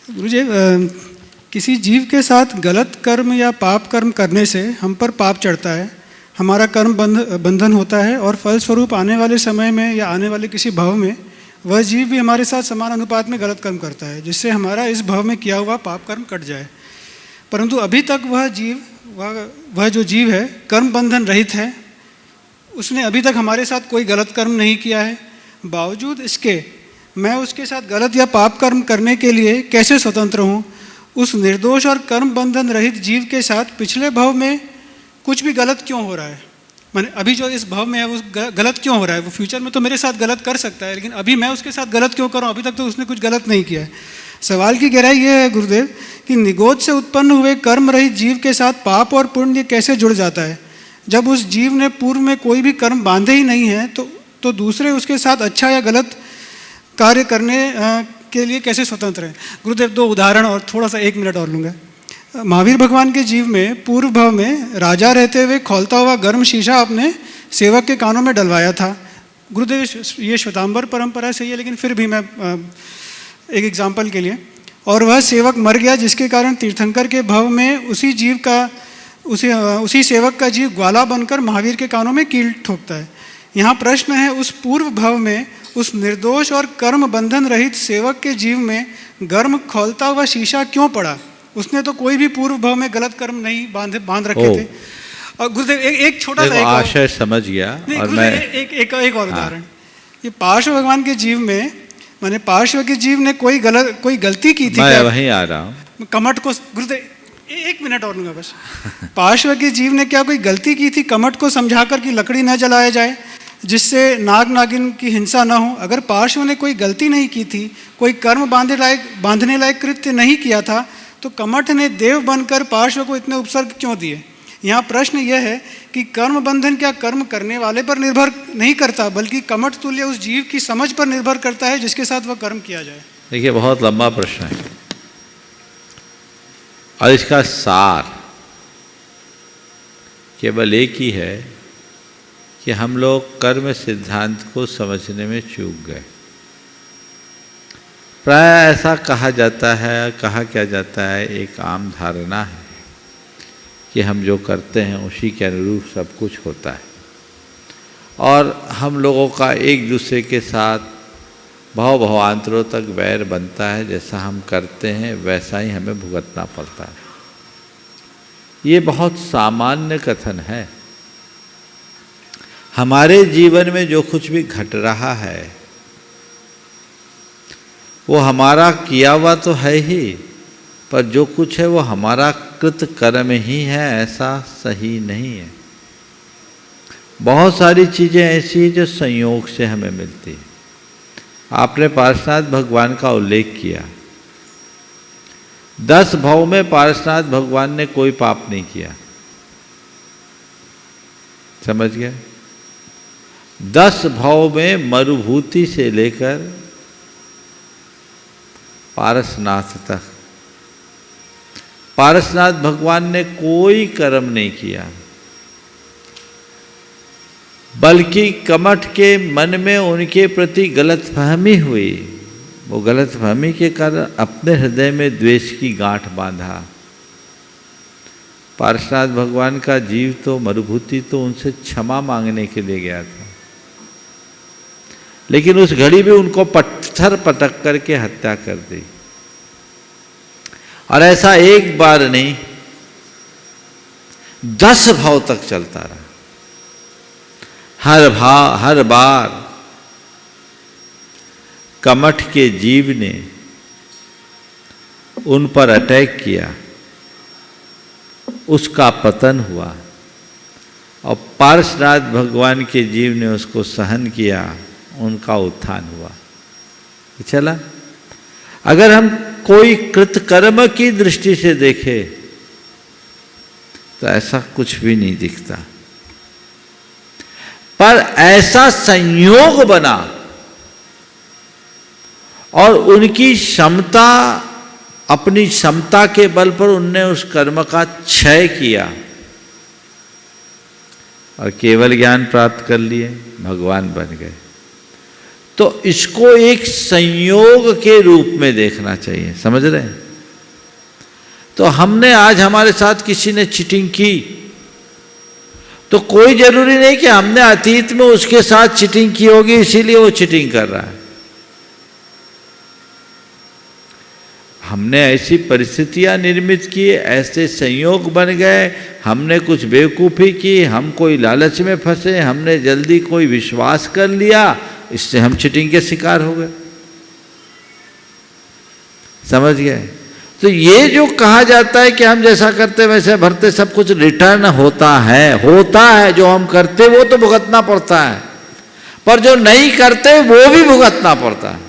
गुरुजी, किसी जीव के साथ गलत कर्म या पाप कर्म करने से हम पर पाप चढ़ता है, हमारा कर्म बंधन होता है और फलस्वरूप आने वाले समय में या आने वाले किसी भव में वह जीव भी हमारे साथ समान अनुपात में गलत कर्म करता है, जिससे हमारा इस भव में किया हुआ पाप कर्म कट जाए। परंतु अभी तक वह जो जीव है कर्म बंधन रहित है, उसने अभी तक हमारे साथ कोई गलत कर्म नहीं किया है। बावजूद इसके मैं उसके साथ गलत या पाप कर्म करने के लिए कैसे स्वतंत्र हूँ? उस निर्दोष और कर्म बंधन रहित जीव के साथ पिछले भव में कुछ भी गलत क्यों हो रहा है? मैंने अभी जो इस भव में है वो गलत क्यों हो रहा है? वो फ्यूचर में तो मेरे साथ गलत कर सकता है, लेकिन अभी मैं उसके साथ गलत क्यों करूँ? अभी तक तो उसने कुछ गलत नहीं किया है। सवाल की गहराई ये है गुरुदेव कि निगोद से उत्पन्न हुए कर्म रहित जीव के साथ पाप और पुण्य कैसे जुड़ जाता है? जब उस जीव ने पूर्व में कोई भी कर्म बांधे ही नहीं है तो दूसरे उसके साथ अच्छा या गलत कार्य करने के लिए कैसे स्वतंत्र है? गुरुदेव, दो उदाहरण और थोड़ा सा 1 मिनट और लूँगा। महावीर भगवान के जीव में पूर्व भव में राजा रहते हुए खौलता हुआ गर्म शीशा अपने सेवक के कानों में डलवाया था। गुरुदेव, ये श्वेतांबर परंपरा से ही है, लेकिन फिर भी मैं एक एग्जाम्पल के लिए, और वह सेवक मर गया, जिसके कारण तीर्थंकर के भव में उसी सेवक का जीव ग्वाला बनकर महावीर के कानों में कील ठोकता है। यहाँ प्रश्न है, उस पूर्व भव में उस निर्दोष और कर्म बंधन रहित सेवक के जीव में गर्म खौलता हुआ शीशा क्यों पड़ा? उसने तो कोई भी पूर्व भव में गलत कर्म नहीं बांध रखे थे। और गुरुदेव, एक छोटा सा आशय समझ गया। और मैं एक और उदाहरण, ये पार्श्व भगवान के जीव में, मैंने पार्श्व के जीव ने कोई गलती की थी? मैं वहीं आ रहा हूँ। कमठ को, गुरुदेव 1 मिनट और लूँगा बस। पार्श्व के जीव ने क्या कोई गलती की थी? कमठ को समझाकर कि लकड़ी न जलाया जाए जिससे नाग नागिन की हिंसा न हो। अगर पार्श्व ने कोई गलती नहीं की थी, कोई कर्म बांधने लायक कृत्य नहीं किया था, तो कमठ ने देव बनकर पार्श्व को इतने उपसर्ग क्यों दिए? यहाँ प्रश्न यह है कि कर्म बंधन क्या कर्म करने वाले पर निर्भर नहीं करता, बल्कि कमठ तुल्य उस जीव की समझ पर निर्भर करता है जिसके साथ वह कर्म किया जाए? देखिए, बहुत लंबा प्रश्न है और इसका सार केवल एक ही है कि हम लोग कर्म सिद्धांत को समझने में चूक गए। प्राय ऐसा कहा जाता है, कहा क्या जाता है, एक आम धारणा है कि हम जो करते हैं उसी के अनुरूप सब कुछ होता है और हम लोगों का एक दूसरे के साथ भवांतरों तक वैर बनता है। जैसा हम करते हैं वैसा ही हमें भुगतना पड़ता है। ये बहुत सामान्य कथन है। हमारे जीवन में जो कुछ भी घट रहा है वो हमारा किया हुआ तो है ही, पर जो कुछ है वो हमारा कृत कर्म ही है, ऐसा सही नहीं है। बहुत सारी चीज़ें ऐसी हैं जो संयोग से हमें मिलती है। आपने पार्श्वनाथ भगवान का उल्लेख किया। 10 भव में पार्श्वनाथ भगवान ने कोई पाप नहीं किया, समझ गए? 10 भव में मरुभूति से लेकर पारसनाथ तक पारसनाथ भगवान ने कोई कर्म नहीं किया, बल्कि कमठ के मन में उनके प्रति गलतफहमी हुई। वो गलतफहमी के कारण अपने हृदय में द्वेष की गांठ बांधा। पारसनाथ भगवान का जीव तो मरुभूति तो उनसे क्षमा मांगने के लिए गया था, लेकिन उस घड़ी भी उनको पत्थर पटक करके हत्या कर दी। और ऐसा एक बार नहीं, 10 भाव तक चलता रहा। हर बार कमठ के जीव ने उन पर अटैक किया, उसका पतन हुआ और पार्श्वनाथ भगवान के जीव ने उसको सहन किया, उनका उत्थान हुआ। चला, अगर हम कोई कृतकर्म की दृष्टि से देखें तो ऐसा कुछ भी नहीं दिखता, पर ऐसा संयोग बना और उनकी क्षमता, अपनी क्षमता के बल पर उनने उस कर्म का क्षय किया और केवल ज्ञान प्राप्त कर लिए, भगवान बन गए। तो इसको एक संयोग के रूप में देखना चाहिए, समझ रहे हैं। तो हमने आज हमारे साथ किसी ने चीटिंग की, तो कोई जरूरी नहीं कि हमने अतीत में उसके साथ चीटिंग की होगी इसीलिए वो चीटिंग कर रहा है। हमने ऐसी परिस्थितियां निर्मित की, ऐसे संयोग बन गए, हमने कुछ बेवकूफ़ी की, हम कोई लालच में फंसे, हमने जल्दी कोई विश्वास कर लिया, इससे हम चीटिंग के शिकार हो गए, समझ गए। तो ये जो कहा जाता है कि हम जैसा करते वैसे भरते, सब कुछ रिटर्न होता है। जो हम करते वो तो भुगतना पड़ता है, पर जो नहीं करते वो भी भुगतना पड़ता है।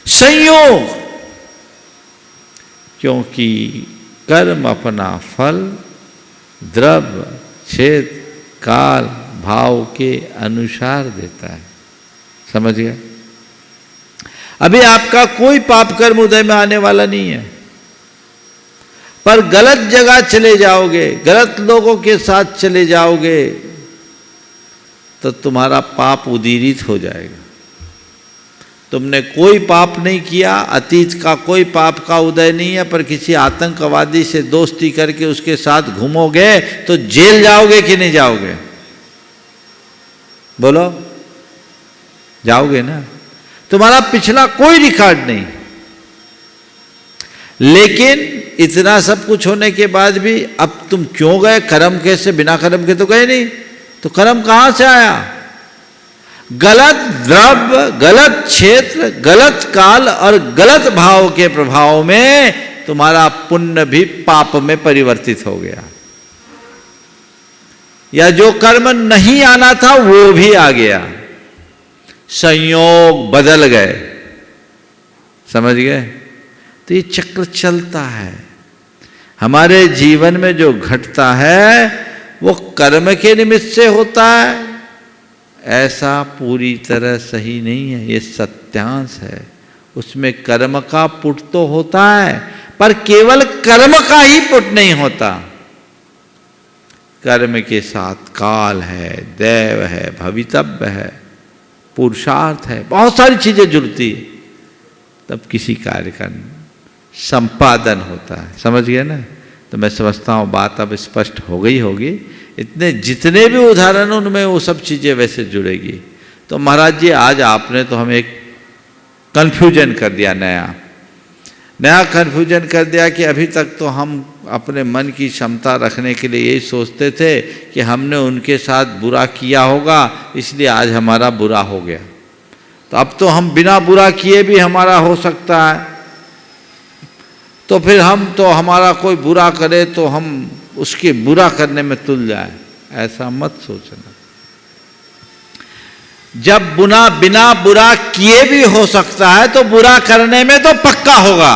संयोग, क्योंकि कर्म अपना फल द्रव्य क्षेत्र काल भाव के अनुसार देता है, समझ गए। अभी आपका कोई पाप कर्म उदय में आने वाला नहीं है, पर गलत जगह चले जाओगे, गलत लोगों के साथ चले जाओगे, तो तुम्हारा पाप उदीरित हो जाएगा। तुमने कोई पाप नहीं किया, अतीत का कोई पाप का उदय नहीं है, पर किसी आतंकवादी से दोस्ती करके उसके साथ घूमोगे तो जेल जाओगे कि नहीं जाओगे? बोलो, जाओगे ना। तुम्हारा पिछला कोई रिकॉर्ड नहीं, लेकिन इतना सब कुछ होने के बाद भी अब तुम क्यों गए? कर्म कैसे? बिना कर्म के तो गए नहीं, तो कर्म कहां से आया? गलत द्रव्य, गलत क्षेत्र, गलत काल और गलत भाव के प्रभाव में तुम्हारा पुण्य भी पाप में परिवर्तित हो गया, या जो कर्म नहीं आना था वो भी आ गया। संयोग बदल गए, समझ गए। तो ये चक्र चलता है। हमारे जीवन में जो घटता है वो कर्म के निमित्त से होता है, ऐसा पूरी तरह सही नहीं है, ये सत्यांश है। उसमें कर्म का पुट तो होता है, पर केवल कर्म का ही पुट नहीं होता। कर्म के साथ काल है, दैव है, भवितव्य है, पुरुषार्थ है, बहुत सारी चीजें जुड़ती है, तब किसी कार्य का संपादन होता है, समझ गए ना। तो मैं समझता हूँ बात अब स्पष्ट हो गई होगी। इतने जितने भी उदाहरण उनमें वो सब चीज़ें वैसे जुड़ेगी। तो महाराज जी आज आपने तो हमें एक कन्फ्यूजन कर दिया, नया कन्फ्यूजन कर दिया कि अभी तक तो हम अपने मन की क्षमता रखने के लिए यही सोचते थे कि हमने उनके साथ बुरा किया होगा इसलिए आज हमारा बुरा हो गया। तो अब तो हम बिना बुरा किए भी हमारा हो सकता है, तो फिर हम तो हमारा कोई बुरा करे तो हम उसके बुरा करने में तुल जाए, ऐसा मत सोचना। जब बिना बुरा किए भी हो सकता है तो बुरा करने में तो पक्का होगा,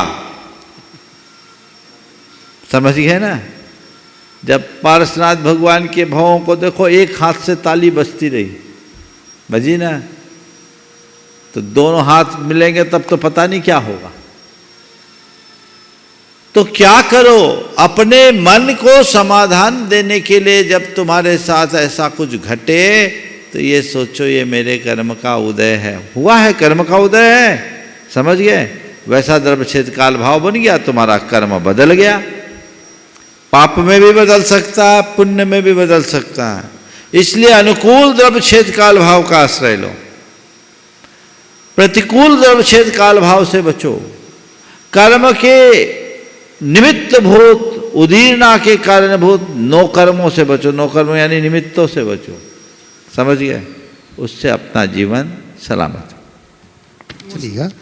समझ गए ना। जब पारसनाथ भगवान के भावों को देखो, एक हाथ से ताली बजती रही, बजी ना, तो दोनों हाथ मिलेंगे तब तो पता नहीं क्या होगा। तो क्या करो, अपने मन को समाधान देने के लिए जब तुम्हारे साथ ऐसा कुछ घटे तो ये सोचो ये मेरे कर्म का उदय है, हुआ है, कर्म का उदय है, समझ गए। वैसा द्रव्य क्षेत्र काल भाव बन गया, तुम्हारा कर्म बदल गया। पाप में भी बदल सकता है, पुण्य में भी बदल सकता है। इसलिए अनुकूल द्रव्य क्षेत्र काल भाव का आश्रय लो, प्रतिकूल द्रव्य क्षेत्र काल भाव से बचो। कर्म के निमित्त भूत, उदीरना के कारणभूत नो कर्मों से बचो। नो कर्म यानी निमित्तों से बचो, समझ गए। उससे अपना जीवन सलामत। चलिएगा।